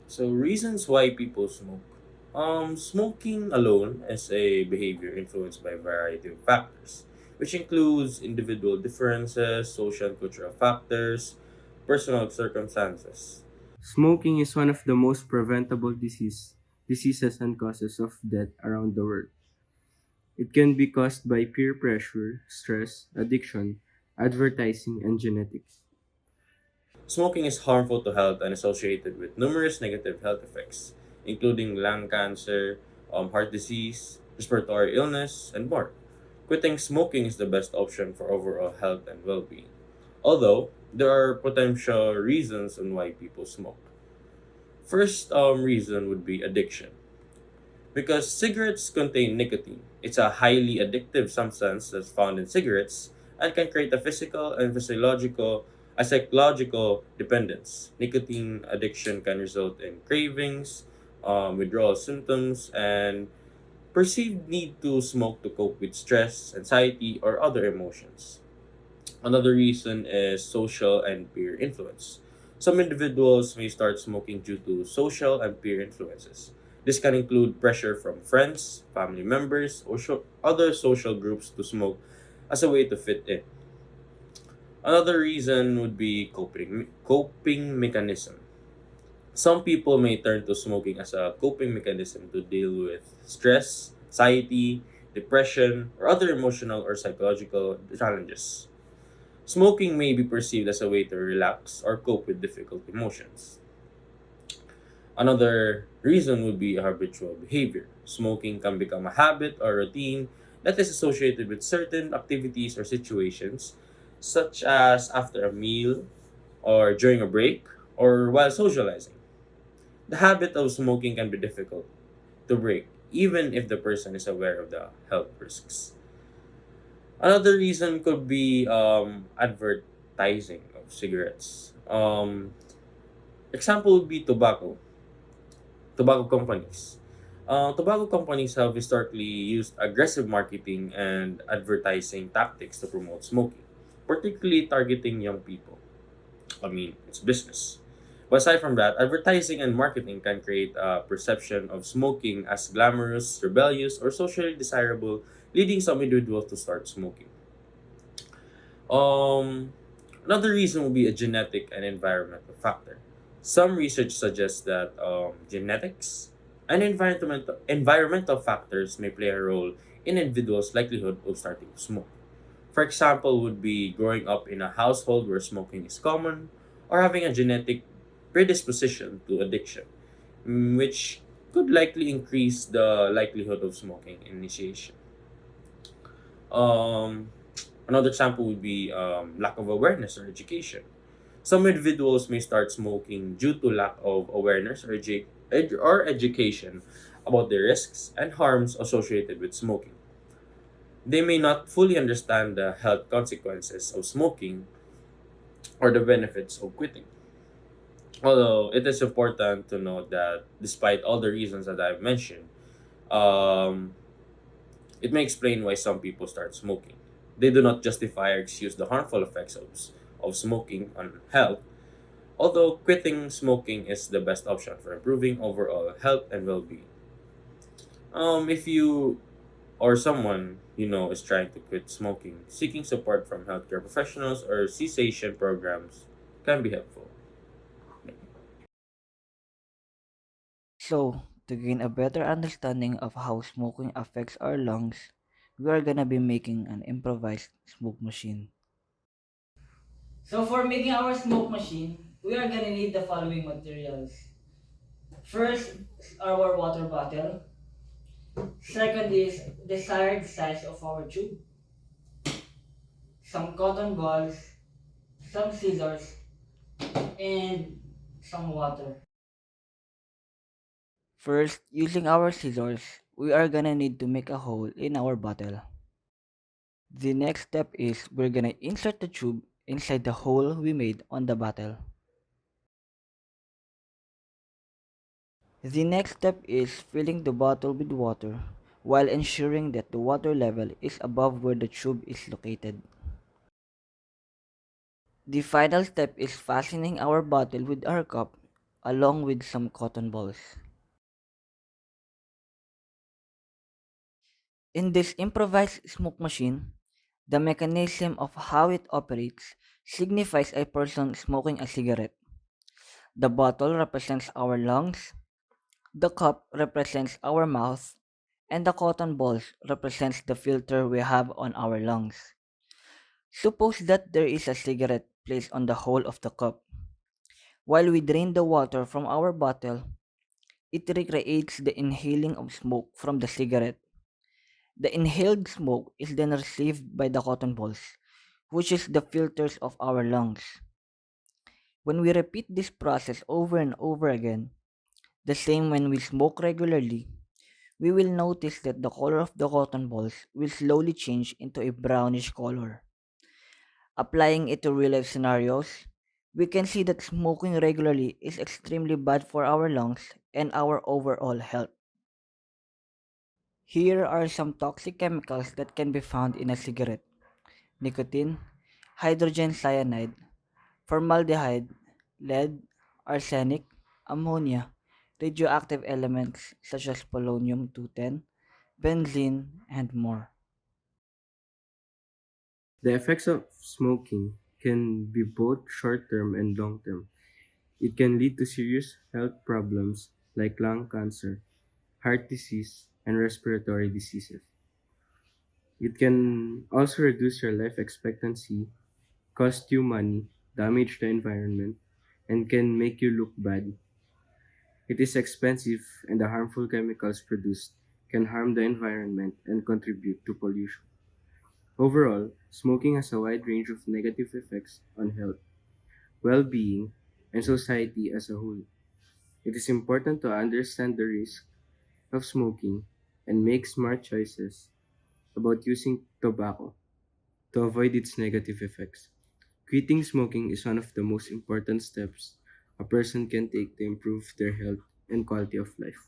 So, reasons why people smoke. Smoking alone is a behavior influenced by a variety of factors, which includes individual differences, social and cultural factors, personal circumstances. Smoking is one of the most preventable diseases and causes of death around the world. It can be caused by peer pressure, stress, addiction, advertising, and genetics. Smoking is harmful to health and associated with numerous negative health effects, including lung cancer, heart disease, respiratory illness, and more. Quitting smoking is the best option for overall health and well being. Although, there are potential reasons on why people smoke. First reason would be addiction. Because cigarettes contain nicotine, it's a highly addictive substance that's found in cigarettes and can create a physical and a psychological dependence. Nicotine addiction can result in cravings, withdrawal symptoms, and perceived need to smoke to cope with stress, anxiety, or other emotions. Another reason is social and peer influence. Some individuals may start smoking due to social and peer influences. This can include pressure from friends, family members, or other social groups to smoke as a way to fit in. Another reason would be coping mechanism. Some people may turn to smoking as a coping mechanism to deal with stress, anxiety, depression, or other emotional or psychological challenges. Smoking may be perceived as a way to relax or cope with difficult emotions. Another reason would be habitual behavior. Smoking can become a habit or routine that is associated with certain activities or situations, such as after a meal, or during a break, or while socializing. The habit of smoking can be difficult to break, even if the person is aware of the health risks. Another reason could be advertising of cigarettes. Example would be tobacco companies. Tobacco companies have historically used aggressive marketing and advertising tactics to promote smoking, particularly targeting young people. I mean, it's business. But aside from that, advertising and marketing can create a perception of smoking as glamorous, rebellious, or socially desirable, leading some individuals to start smoking. Um, Another reason will be a genetic and environmental factor. Some research suggests that genetics and environmental factors may play a role in individuals' likelihood of starting to smoke. For example, would be growing up in a household where smoking is common, or having a genetic predisposition to addiction, which could likely increase the likelihood of smoking initiation. Um, Another example would be lack of awareness or education. Some individuals may start smoking due to lack of awareness or, or education about the risks and harms associated with smoking. They may not fully understand the health consequences of smoking or the benefits of quitting. Although it is important to note that despite all the reasons that I've mentioned, um, it may explain why some people start smoking. They do not justify or excuse the harmful effects of smoking on health, although quitting smoking is the best option for improving overall health and well being. If you or someone you know is trying to quit smoking, seeking support from healthcare professionals or cessation programs can be helpful. So, to gain a better understanding of how smoking affects our lungs, we are gonna be making an improvised smoke machine. So for making our smoke machine, we are gonna need the following materials. First, our water bottle. Second is desired size of our tube. Some cotton balls, some scissors, and some water. First, using our scissors, we are gonna need to make a hole in our bottle. The next step is we're gonna insert the tube inside the hole we made on the bottle. The next step is filling the bottle with water while ensuring that the water level is above where the tube is located. The final step is fastening our bottle with our cup along with some cotton balls. In this improvised smoke machine, the mechanism of how it operates signifies a person smoking a cigarette. The bottle represents our lungs, the cup represents our mouth, and the cotton balls represents the filter we have on our lungs. Suppose that there is a cigarette placed on the hole of the cup. While we drain the water from our bottle, it recreates the inhaling of smoke from the cigarette. The inhaled smoke is then received by the cotton balls, which is the filters of our lungs. When we repeat this process over and over again, the same when we smoke regularly, we will notice that the color of the cotton balls will slowly change into a brownish color. Applying it to real life scenarios, we can see that smoking regularly is extremely bad for our lungs and our overall health. Here are some toxic chemicals that can be found in a cigarette: nicotine, hydrogen cyanide, formaldehyde, lead, arsenic, ammonia, radioactive elements such as polonium 210, benzene, and more. The effects of smoking can be both short term and long term. It can lead to serious health problems like lung cancer, heart disease, and respiratory diseases. It can also reduce your life expectancy, cost you money, damage the environment, and can make you look bad. It is expensive, and the harmful chemicals produced can harm the environment and contribute to pollution. Overall, smoking has a wide range of negative effects on health, well being, and society as a whole. It is important to understand the risk of smoking and make smart choices about using tobacco to avoid its negative effects. Quitting smoking is one of the most important steps a person can take to improve their health and quality of life.